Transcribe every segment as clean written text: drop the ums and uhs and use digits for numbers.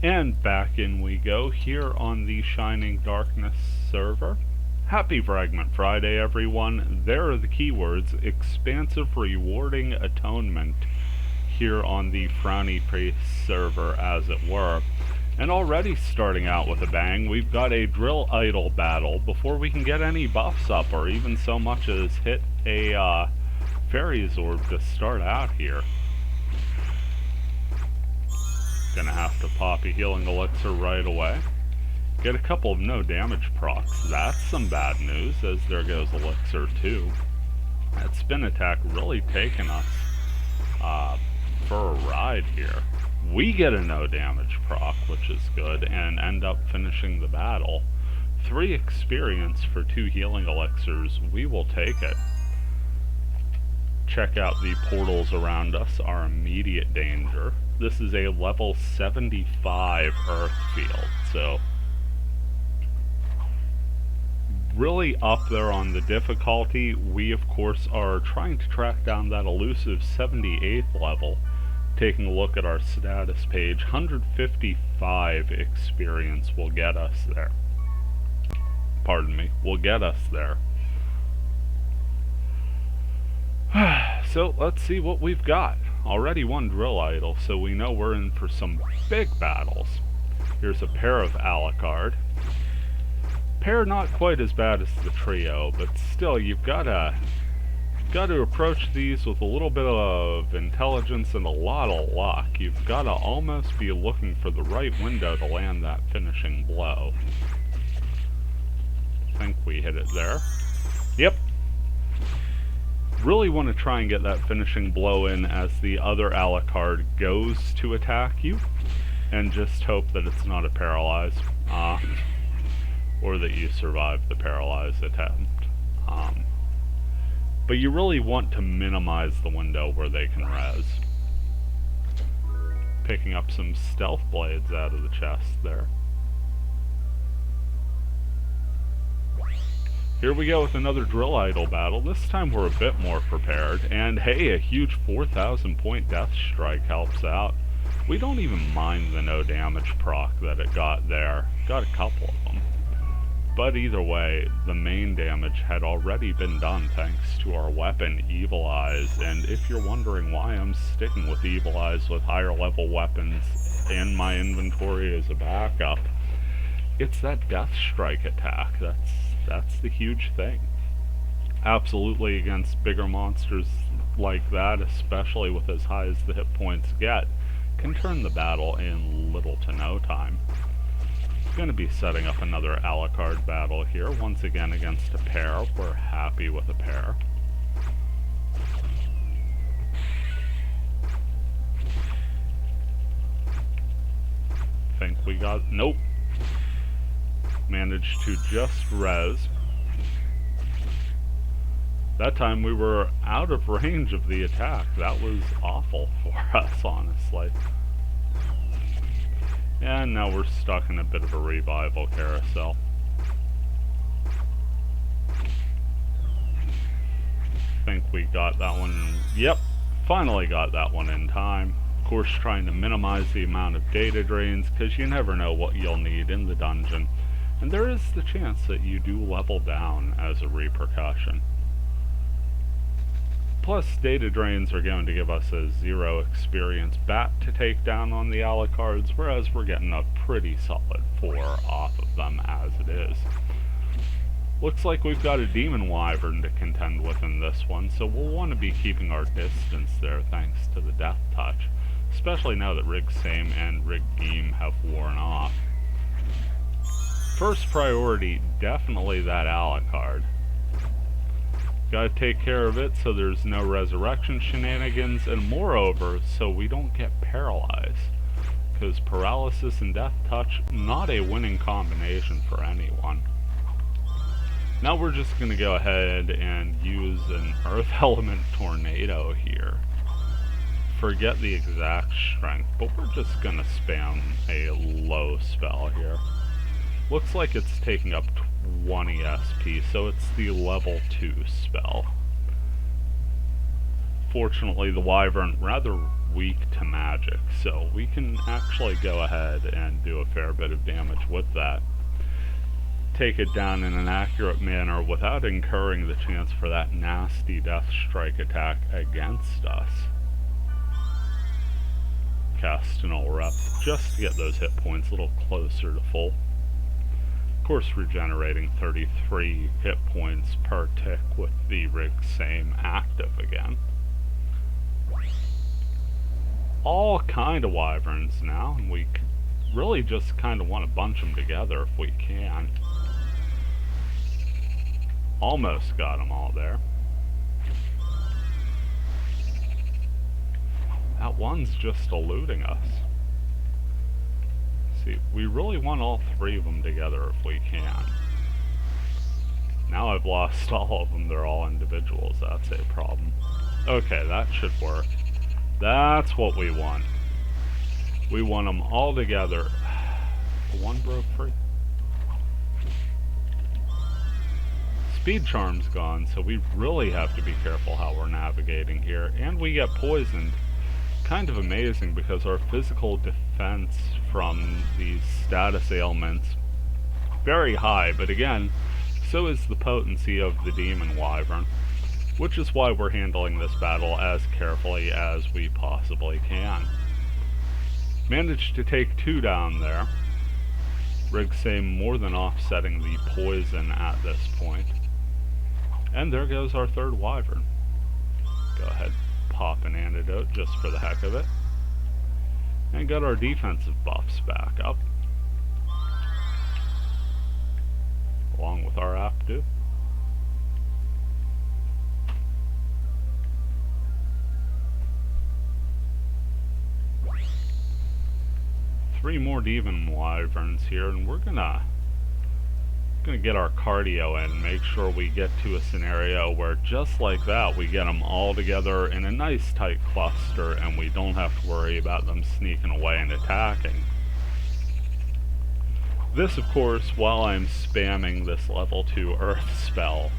And back in we go here on the Shining Darkness server. Happy Fragment Friday, everyone. There are the keywords: expansive, rewarding, atonement, here on the Frowny Priest server, as it were. And already starting out with a bang, we've got a Drill Idol battle before we can get any buffs up, or even so much as hit a Fairy's Orb to start out here. Gonna have to pop a healing elixir right away. Get a couple of no damage procs. That's some bad news, as there goes elixir 2. That spin attack really taking us for a ride here. We get a no damage proc, which is good, and end up finishing the battle. 3 experience for 2 healing elixirs. We will take it. Check out the portals around us, our immediate danger. This is a level 75 earth field, so really up there on the difficulty. We of course are trying to track down that elusive 78th level. Taking a look at our status page, 155 experience will get us there. Pardon me, will get us there. So let's see what we've got. Already 1 drill idol, so we know we're in for some big battles. Here's a pair of Alucard. Pair not quite as bad as the trio, but still, you've got to approach these with a little bit of intelligence and a lot of luck. You've got to almost be looking for the right window to land that finishing blow. I think we hit it there. Yep. Really want to try and get that finishing blow in as the other Alucard goes to attack you, and just hope that it's not a paralyze, or that you survive the paralyze attempt. But you really want to minimize the window where they can res. Picking up some stealth blades out of the chest there. Here we go with another Drill Idol battle. This time we're a bit more prepared. And hey, a huge 4,000 point Death Strike helps out. We don't even mind the no damage proc that it got there. Got a couple of them. But either way, the main damage had already been done thanks to our weapon, Evil Eyes. And if you're wondering why I'm sticking with Evil Eyes with higher level weapons in my inventory as a backup, it's that Death Strike attack. That's the huge thing. Absolutely, against bigger monsters like that, especially with as high as the hit points get, can turn the battle in little to no time. Going to be setting up another Alucard battle here, once again against a pair. We're happy with a pair. Think we got... Nope. Managed to just res. That time we were out of range of the attack. That was awful for us, honestly. And now we're stuck in a bit of a revival carousel. Think we got that one. Yep, finally got that one in time. Of course, trying to minimize the amount of data drains, because you never know what you'll need in the dungeon. And there is the chance that you do level down as a repercussion. Plus, data drains are going to give us a 0 experience bat to take down on the Alucards, whereas we're getting a pretty solid 4 off of them as it is. Looks like we've got a Demon Wyvern to contend with in this one, so we'll want to be keeping our distance there thanks to the Death Touch, especially now that Rig Same and Rig Beam have worn off. First priority, definitely that Alucard. Gotta take care of it so there's no resurrection shenanigans, and moreover, so we don't get paralyzed. Because paralysis and Death Touch, not a winning combination for anyone. Now we're just gonna go ahead and use an Earth Element Tornado here. Forget the exact strength, but we're just gonna spam a low spell here. Looks like it's taking up 20 SP, so it's the level 2 spell. Fortunately, the Wyvern rather weak to magic, so we can actually go ahead and do a fair bit of damage with that. Take it down in an accurate manner without incurring the chance for that nasty Death Strike attack against us. Cast an All Rep just to get those hit points a little closer to full. Of course, regenerating 33 hit points per tick with the Rig Same active again. All kind of wyverns now, and we really just kind of want to bunch them together if we can. Almost got them all there. That one's just eluding us. See, we really want all three of them together if we can. Now I've lost all of them, they're all individuals, that's a problem. Okay, that should work. That's what we want. We want them all together. One broke free. Speed Charm's gone, so we really have to be careful how we're navigating here. And we get poisoned. Kind of amazing because our physical defense from these status ailments very high, but again, so is the potency of the Demon Wyvern, which is why we're handling this battle as carefully as we possibly can. Managed to take 2 down there. Rig Same more than offsetting the poison at this point. And there goes our 3rd Wyvern. Go ahead, pop an antidote just for the heck of it. And got our defensive buffs back up. Along with our Aptu. Three more Demon Wyverns here, and we're gonna get our cardio in, make sure we get to a scenario where just like that we get them all together in a nice tight cluster and we don't have to worry about them sneaking away and attacking. This, of course, while I'm spamming this level 2 Earth spell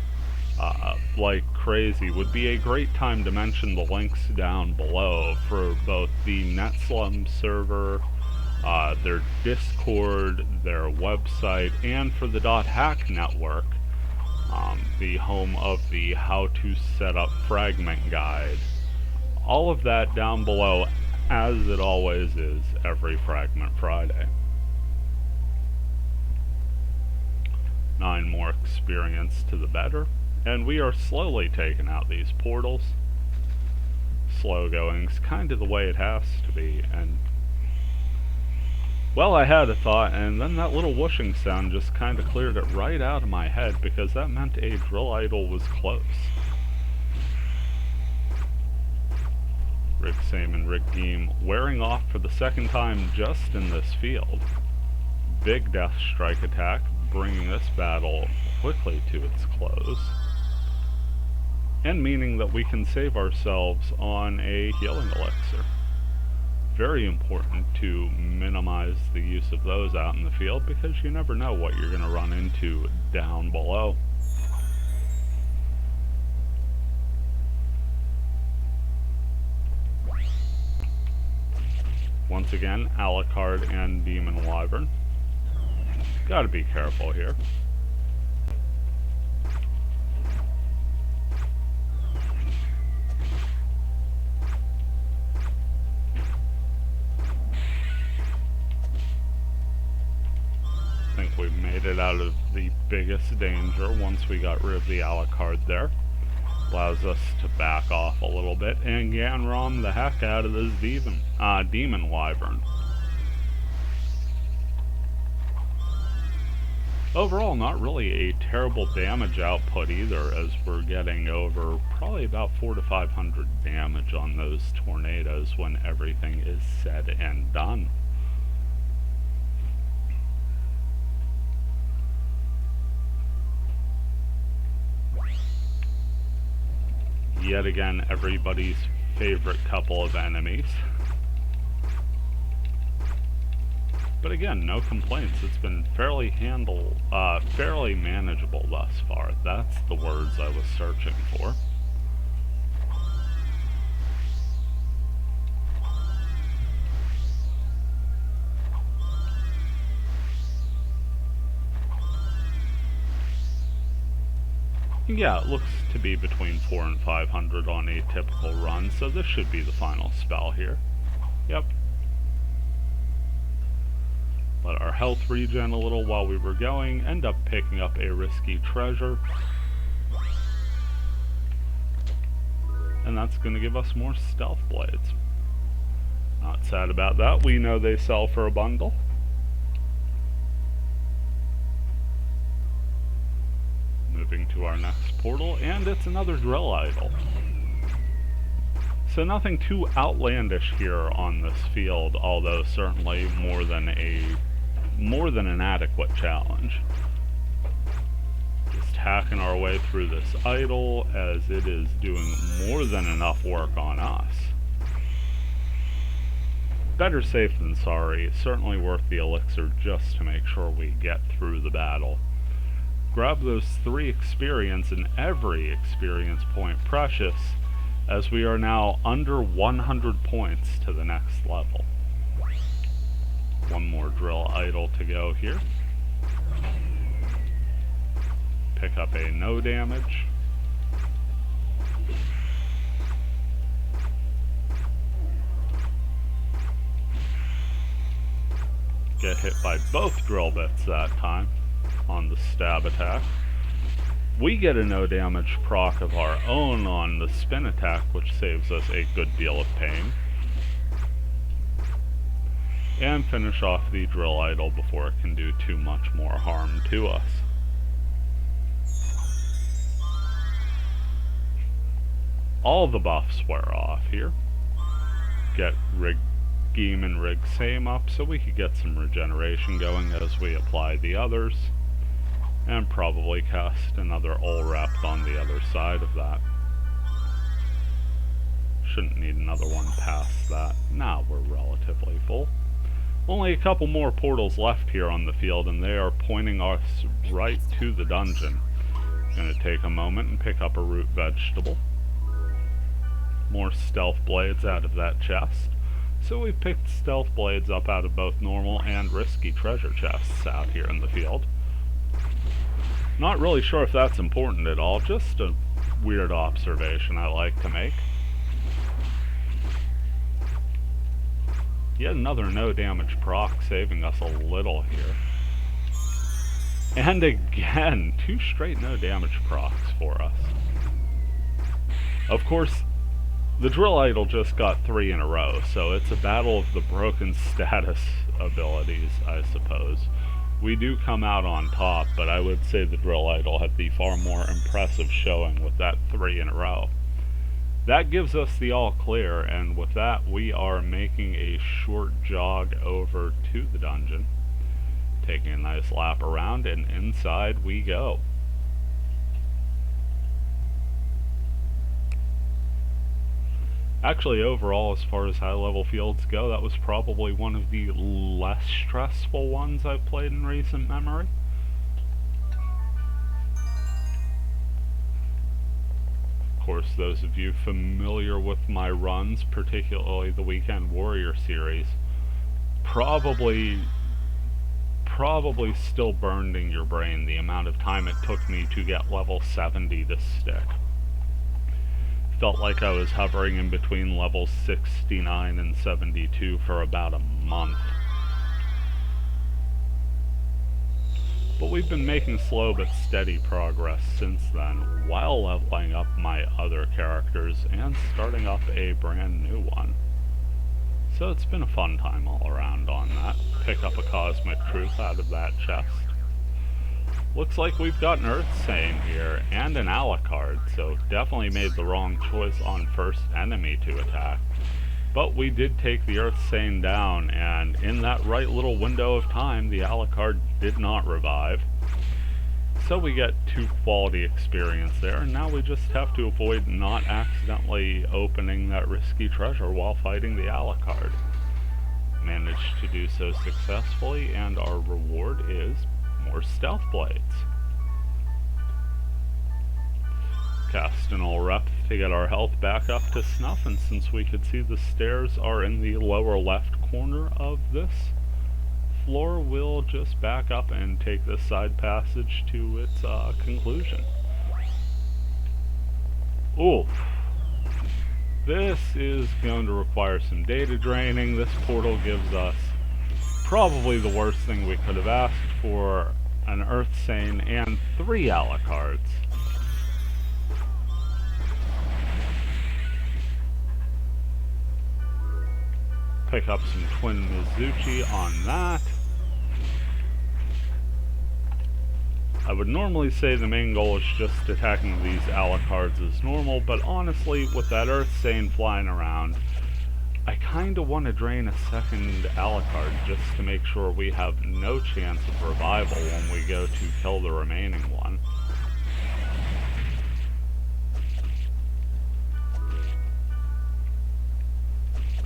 like crazy, would be a great time to mention the links down below for both the NetSlum server, their Discord, their website, and for the .hack network, the home of the How to Set Up Fragment guide. All of that down below, as it always is every Fragment Friday. 9 more experience to the better, and we are slowly taking out these portals. Slow going's kind of the way it has to be, and well, I had a thought, and then that little whooshing sound just kind of cleared it right out of my head, because that meant a drill idol was close. Rig Same and Rig Geem wearing off for the 2nd time just in this field. Big Death Strike attack, bringing this battle quickly to its close. And meaning that we can save ourselves on a healing elixir. Very important to minimize the use of those out in the field, because you never know what you're going to run into down below. Once again, Alucard and Demon Wyvern. Gotta be careful here. I think we've made it out of the biggest danger once we got rid of the Alucard there. Allows us to back off a little bit and Ganrom the heck out of this Demon Wyvern. Overall, not really a terrible damage output either, as we're getting over probably about 400 to 500 damage on those tornadoes when everything is said and done. Yet again, everybody's favorite couple of enemies. But again, no complaints. It's been fairly manageable thus far. That's the words I was searching for. Yeah, it looks to be between 4 and 500 on a typical run, so this should be the final spell here. Yep. Let our health regen a little while we were going, end up picking up a risky treasure. And that's going to give us more stealth blades. Not sad about that, we know they sell for a bundle. Moving to our next portal, and it's another drill idol. So nothing too outlandish here on this field, although certainly more than an adequate challenge. Just hacking our way through this idol as it is doing more than enough work on us. Better safe than sorry, certainly worth the elixir just to make sure we get through the battle. Grab those 3 experience and every experience point precious, as we are now under 100 points to the next level. One more drill idol to go here. Pick up a no damage. Get hit by both drill bits that time on the stab attack. We get a no damage proc of our own on the spin attack, which saves us a good deal of pain. And finish off the drill idol before it can do too much more harm to us. All the buffs wear off here. Get Rig Scheme and Rig Same up so we could get some regeneration going as we apply the others. And probably cast another Ulrep on the other side of that. Shouldn't need another one past that. Now we're relatively full. Only a couple more portals left here on the field, and they are pointing us right to the dungeon. Gonna take a moment and pick up a root vegetable. More stealth blades out of that chest. So we picked stealth blades up out of both normal and risky treasure chests out here in the field. Not really sure if that's important at all, just a weird observation I like to make. Yet another no damage proc, saving us a little here. And again, 2 straight no damage procs for us. Of course, the drill idol just got 3 in a row, so it's a battle of the broken status abilities, I suppose. We do come out on top, but I would say the drill idol had the far more impressive showing with that 3 in a row. That gives us the all clear, and with that we are making a short jog over to the dungeon. Taking a nice lap around, and inside we go. Actually, overall, as far as high-level fields go, that was probably one of the less stressful ones I've played in recent memory. Of course, those of you familiar with my runs, particularly the Weekend Warrior series, probably still burned in your brain the amount of time it took me to get level 70 to stick. Felt like I was hovering in between levels 69 and 72 for about a month. But we've been making slow but steady progress since then, while leveling up my other characters and starting up a brand new one. So it's been a fun time all around on that. Pick up a Cosmic Truth out of that chest. Looks like we've got an Earthsane here, and an Alucard, so definitely made the wrong choice on first enemy to attack. But we did take the Earthsane down, and in that right little window of time, the Alucard did not revive. So we get 2 quality experience there, and now we just have to avoid not accidentally opening that risky treasure while fighting the Alucard. Managed to do so successfully, and our reward is more stealth blades. Cast an Ulrep to get our health back up to snuff, and since we could see the stairs are in the lower left corner of this floor, we'll just back up and take this side passage to its conclusion. Oof. This is going to require some data draining. This portal gives us probably the worst thing we could have asked for: an Earth Sane and 3 Alucards. Pick up some Twin Mizuchi on that. I would normally say the main goal is just attacking these Alucards as normal, but honestly, with that Earth Sane flying around, I kinda want to drain a second Alucard just to make sure we have no chance of revival when we go to kill the remaining one.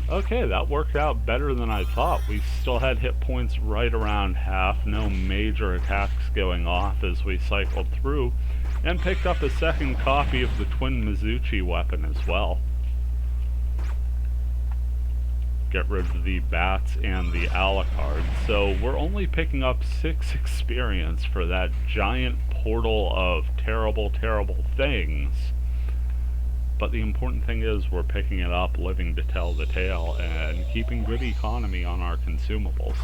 Okay, that worked out better than I thought. We still had hit points right around half, no major attacks going off as we cycled through, and picked up a second copy of the Twin Mizuchi weapon as well. Get rid of the bats and the Alucard, so we're only picking up 6 experience for that giant portal of terrible, terrible things. But the important thing is we're picking it up, living to tell the tale, and keeping good economy on our consumables.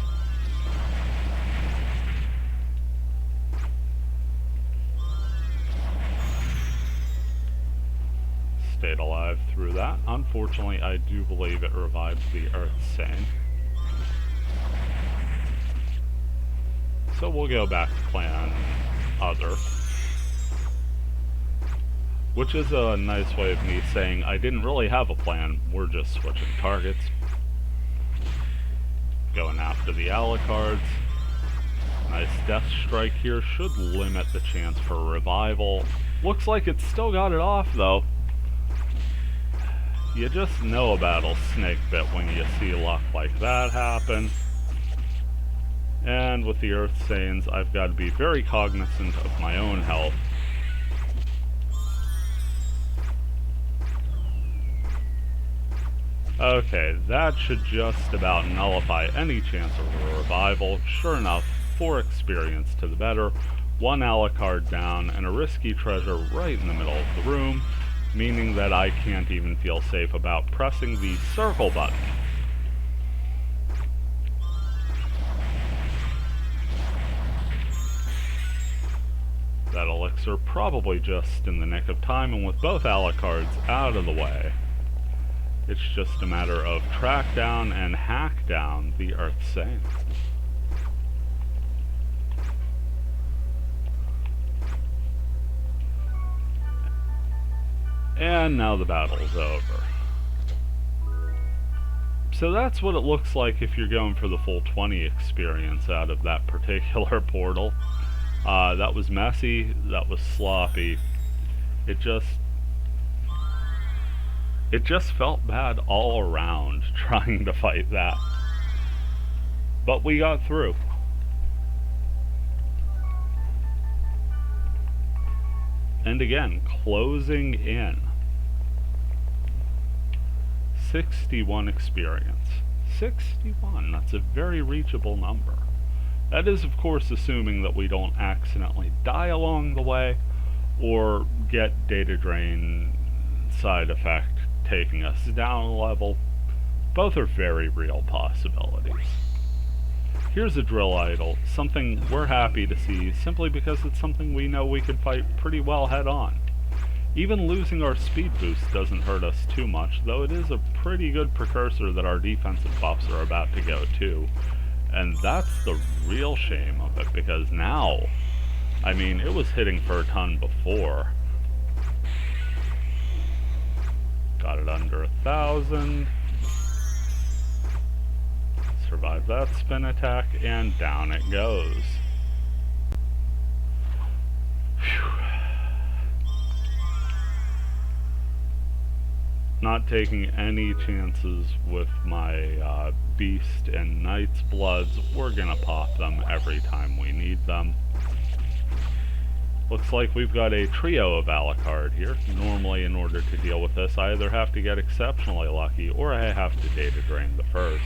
Stayed alive through that. Unfortunately, I do believe it revived the Earth Sane. So we'll go back to plan other. Which is a nice way of me saying I didn't really have a plan, we're just switching targets. Going after the Alucards. Nice Death Strike here, should limit the chance for revival. Looks like it's still got it off though. You just know a battle snake bit when you see luck like that happen. And with the Earth Sanes, I've got to be very cognizant of my own health. Okay, that should just about nullify any chance of a revival. Sure enough, 4 experience to the better, 1 Alucard down, and a risky treasure right in the middle of the room, meaning that I can't even feel safe about pressing the circle button. That elixir probably just in the nick of time, and with both Alucards out of the way, it's just a matter of track down and hack down the Earth Sane. And now the battle's over. So that's what it looks like if you're going for the full 20 experience out of that particular portal. That was messy, that was sloppy. It just felt bad all around trying to fight that. But we got through. And again, closing in. 61 experience. 61, that's a very reachable number. That is, of course, assuming that we don't accidentally die along the way or get data drain side effect taking us down a level. Both are very real possibilities. Here's a drill idol, something we're happy to see simply because it's something we know we can fight pretty well head on. Even losing our speed boost doesn't hurt us too much, though it is a pretty good precursor that our defensive buffs are about to go to. And that's the real shame of it, because now, I mean, it was hitting for a ton before. Got it under 1,000. Survive that spin attack, and down it goes. Whew. Not taking any chances with my Beast and Knight's Bloods. We're gonna pop them every time we need them. Looks like we've got a trio of Alucard here. Normally, in order to deal with this, I either have to get exceptionally lucky, or I have to data drain the first.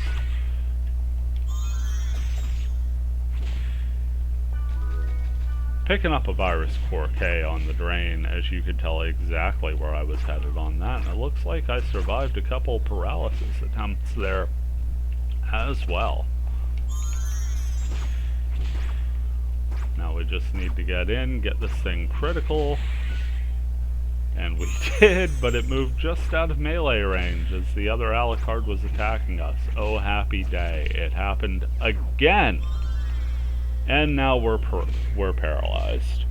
Picking up a Virus Core K on the drain, as you could tell exactly where I was headed on that, and it looks like I survived a couple paralysis attempts there as well. Now we just need to get in, get this thing critical, and we did, but it moved just out of melee range as the other Alucard was attacking us. Oh, happy day. It happened again! And now we're paralyzed.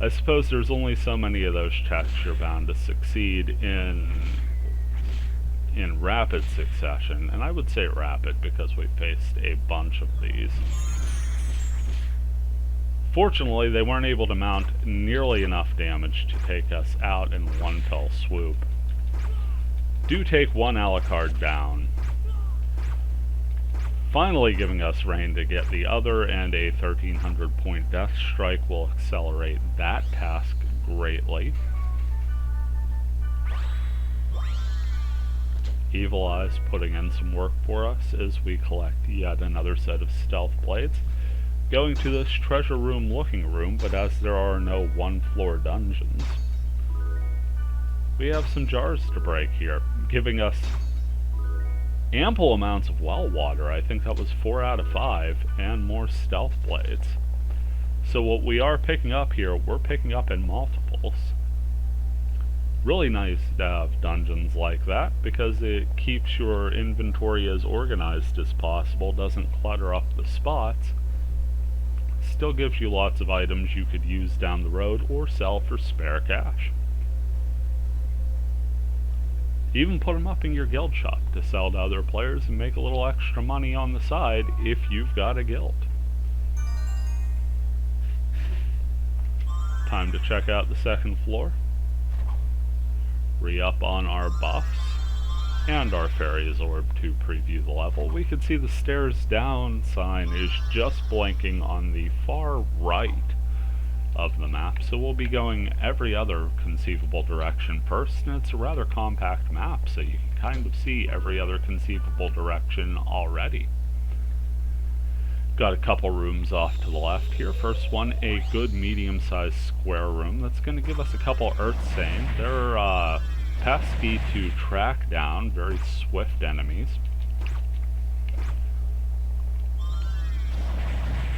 I suppose there's only so many of those chests you're bound to succeed in rapid succession, and I would say rapid because we faced a bunch of these. Fortunately, they weren't able to mount nearly enough damage to take us out in one fell swoop. Do take one Alucard down, finally giving us rain to get the other, and a 1300 point death strike will accelerate that task greatly. Evil Eye's putting in some work for us as we collect yet another set of stealth blades. Going to this treasure room looking room, but as there are no one-floor dungeons, we have some jars to break here, giving us ample amounts of well water. I think that was 4 out of 5, and more stealth blades. So what we are picking up here, we're picking up in multiples. Really nice to have dungeons like that, because it keeps your inventory as organized as possible, doesn't clutter up the spots, still gives you lots of items you could use down the road or sell for spare cash. Even put them up in your guild shop to sell to other players and make a little extra money on the side if you've got a guild. Time to check out the second floor. Re-up on our buffs and our Fairy's Orb to preview the level. We can see the stairs down sign is just blinking on the far right of the map, so we'll be going every other conceivable direction first, and it's a rather compact map, so you can kind of see every other conceivable direction already. Got a couple rooms off to the left here. First one, a good medium-sized square room that's going to give us a couple Earthsane. They're pesky to track down, very swift enemies.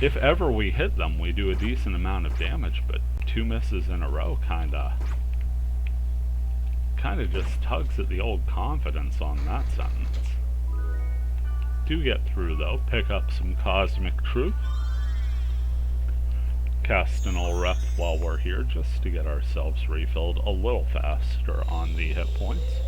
If ever we hit them, we do a decent amount of damage, but 2 misses in a row kinda just tugs at the old confidence on that sentence. Do get through though, pick up some Cosmic Truth. Cast an All Rep while we're here, just to get ourselves refilled a little faster on the hit points.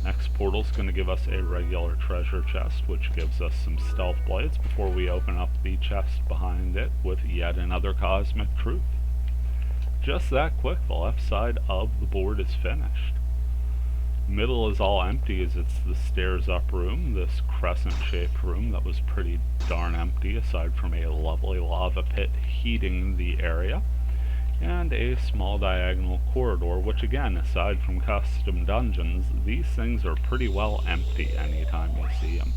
Next portal's going to give us a regular treasure chest, which gives us some stealth blades before we open up the chest behind it with yet another Cosmic Truth. Just that quick, the left side of the board is finished. Middle is all empty as it's the stairs up room, this crescent-shaped room that was pretty darn empty aside from a lovely lava pit heating the area, and a small diagonal corridor, which again, aside from custom dungeons, these things are pretty well empty anytime you see them.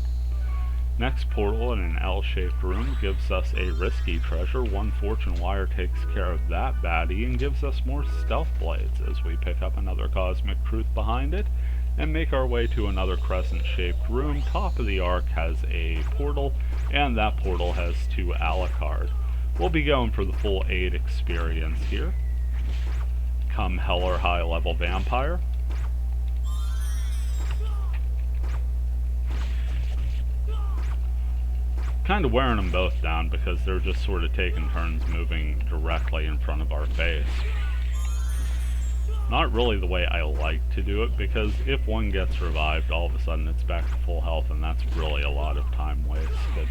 Next portal in an L-shaped room gives us a risky treasure. One fortune wire takes care of that baddie and gives us more stealth blades as we pick up another Cosmic Truth behind it and make our way to another crescent-shaped room. Top of the arc has a portal, and that portal has 2 Alucard. We'll be going for the full 8 experience here. Come Hell or High level Vampire. Kind of wearing them both down because they're just sort of taking turns moving directly in front of our face. Not really the way I like to do it, because if one gets revived, all of a sudden it's back to full health, and that's really a lot of time wasted.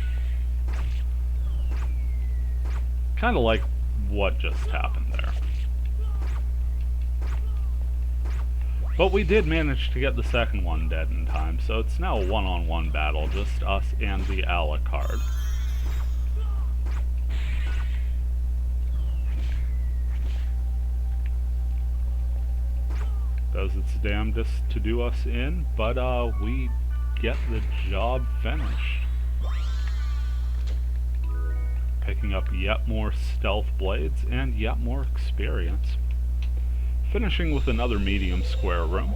Kind of like what just happened there. But we did manage to get the second one dead in time, so it's now a one-on-one battle, just us and the Alucard. Does its damnedest to do us in, but we get the job finished. picking up yet more stealth blades and yet more experience. Finishing with another medium square room.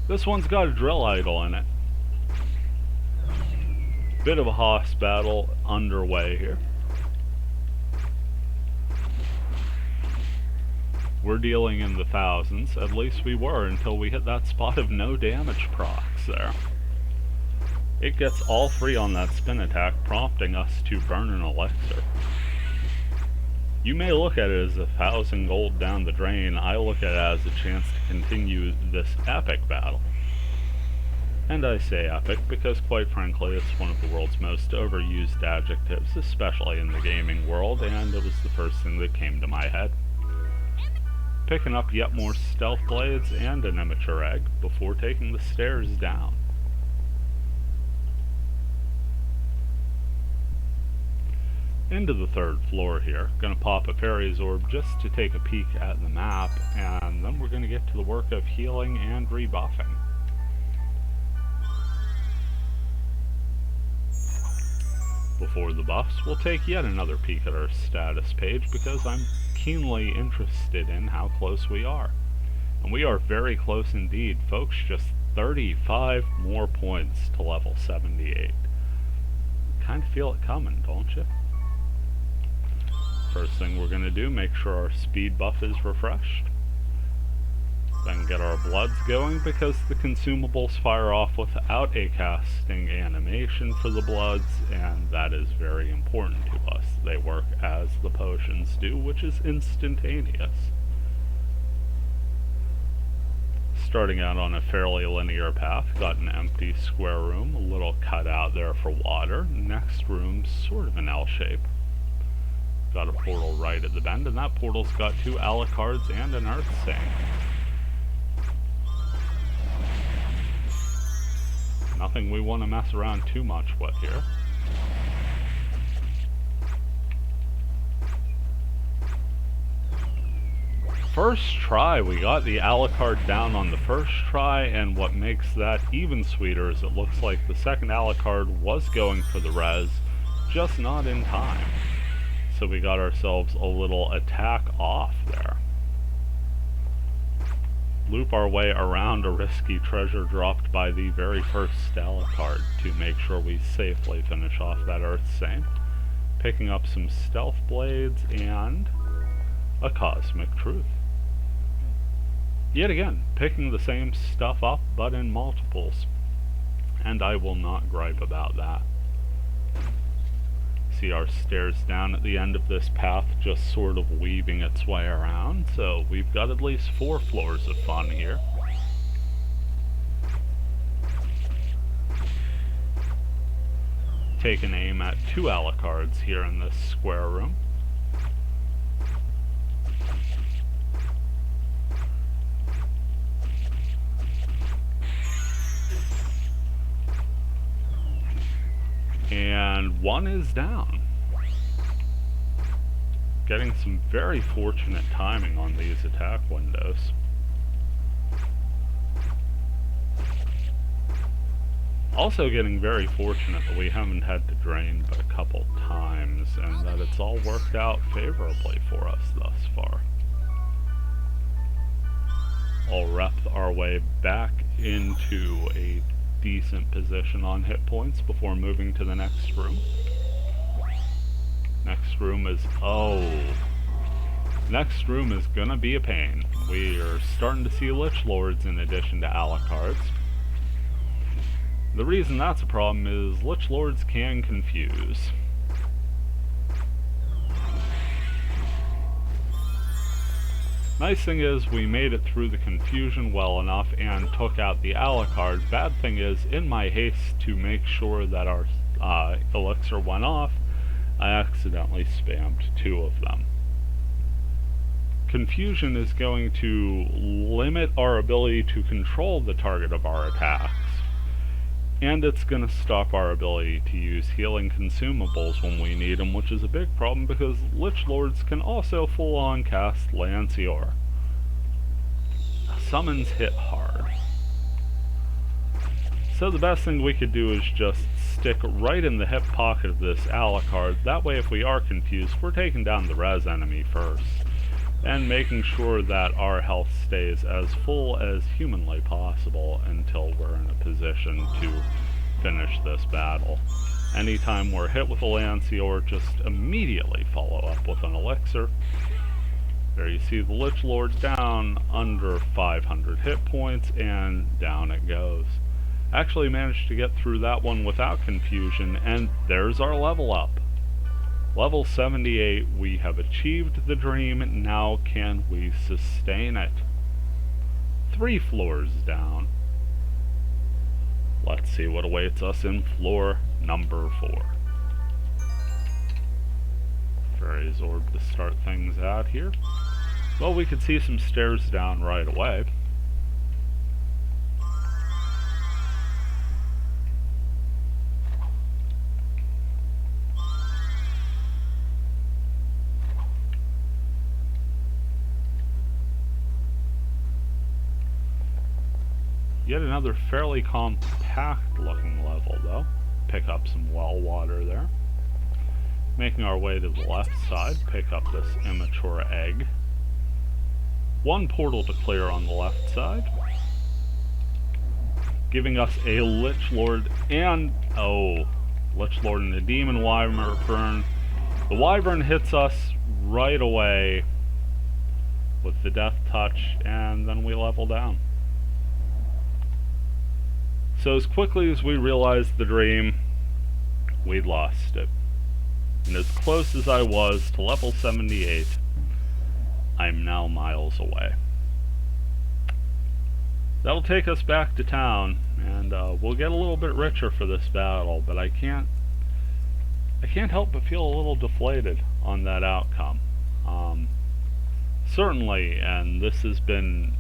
This one's got a drill idol in it. Bit of a hoss battle underway here. We're dealing in the thousands, at least we were until we hit that spot of no damage procs there. It gets all three on that spin attack, prompting us to burn an elixir. You may look at it as 1,000 gold down the drain. I look at it as a chance to continue this epic battle. And I say epic because, quite frankly, it's one of the world's most overused adjectives, especially in the gaming world, and it was the first thing that came to my head. Picking up yet more stealth blades and an immature egg before taking the stairs down. Into the third floor here. Gonna pop a fairy's orb just to take a peek at the map, and then we're gonna get to the work of healing and rebuffing. Before the buffs, we'll take yet another peek at our status page because I'm keenly interested in how close we are. And we are very close indeed, folks. Just 35 more points to level 78. Kind of feel it coming, don't you? First thing we're going to do, make sure our speed buff is refreshed. Then get our bloods going because the consumables fire off without a casting animation for the bloods, and that is very important to us. They work as the potions do, which is instantaneous. Starting out on a fairly linear path, got an empty square room, a little cutout there for water. Next room's sort of an L shape. Got a portal right at the bend, and that portal's got 2 Alucards and an Earth Saint. Nothing we want to mess around too much with here. First try, we got the Alucard down on the first try, and what makes that even sweeter is it looks like the second Alucard was going for the res, just not in time. So we got ourselves a little attack off there. Loop our way around a risky treasure dropped by the very first Alucard to make sure we safely finish off that Earth Saint. Picking up some stealth blades and a cosmic truth. Yet again, picking the same stuff up but in multiples. And I will not gripe about that. See our stairs down at the end of this path just sort of weaving its way around, so we've got at least 4 floors of fun here. Take an aim at 2 Alucards here in this square room. And 1 is down. Getting some very fortunate timing on these attack windows. Also getting very fortunate that we haven't had to drain but a couple times, and that it's all worked out favorably for us thus far. I'll rep our way back into a decent position on hit points before moving to the next room. Next room is next room is gonna be a pain. We are starting to see Lich Lords in addition to Alucards. The reason that's a problem is Lich Lords can confuse. Nice thing is we made it through the confusion well enough and took out the Alucard. Bad thing is, in my haste to make sure that our elixir went off, I accidentally spammed 2 of them. Confusion is going to limit our ability to control the target of our attacks, and it's going to stop our ability to use healing consumables when we need them, which is a big problem because Lich Lords can also full-on cast Lancior. Summons hit hard. So the best thing we could do is just stick right in the hip pocket of this Alucard. That way if we are confused, we're taking down the res enemy first, and making sure that our health stays as full as humanly possible until we're in a position to finish this battle. Anytime we're hit with a Lancior, just immediately follow up with an elixir. There you see the Lich Lord down under 500 hit points, and down it goes. Actually managed to get through that one without confusion, and there's our level up. Level 78, we have achieved the dream. Now can we sustain it? 3 floors down. Let's see what awaits us in floor number 4. Fairy's Orb to start things out here. Well, we could see some stairs down right away. Yet another fairly compact looking level though. Pick up some well water there. Making our way to the left side, pick up this immature egg. 1 portal to clear on the left side. Giving us a Lich Lord and, Lich Lord and a Demon Wyvern. The Wyvern hits us right away with the Death Touch, and then we level down. So as quickly as we realized the dream, we'd lost it. And as close as I was to level 78, I'm now miles away. That'll take us back to town, and we'll get a little bit richer for this battle, but I can't help but feel a little deflated on that outcome. Certainly, and this has been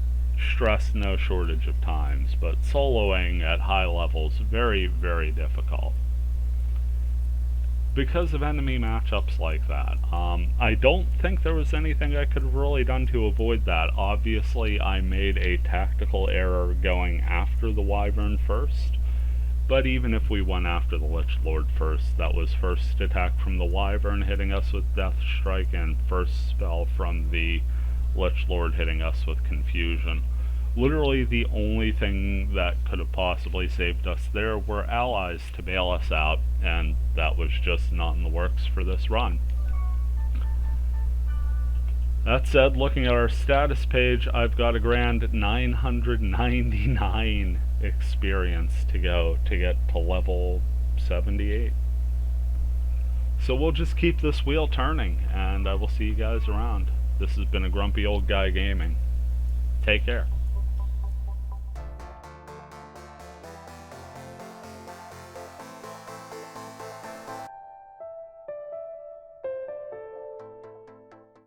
stressed no shortage of times, but soloing at high levels very, very difficult because of enemy matchups like that. I don't think there was anything I could have really done to avoid that. Obviously, I made a tactical error going after the Wyvern first, but even if we went after the Lich Lord first, that was first attack from the Wyvern hitting us with Death Strike, and first spell from the Lich Lord hitting us with Confusion. Literally the only thing that could have possibly saved us there were allies to bail us out, and that was just not in the works for this run. That said, looking at our status page, I've got a grand 999 experience to go to get to level 78. So we'll just keep this wheel turning, and I will see you guys around. This has been a Grumpy Old Guy Gaming. Take care.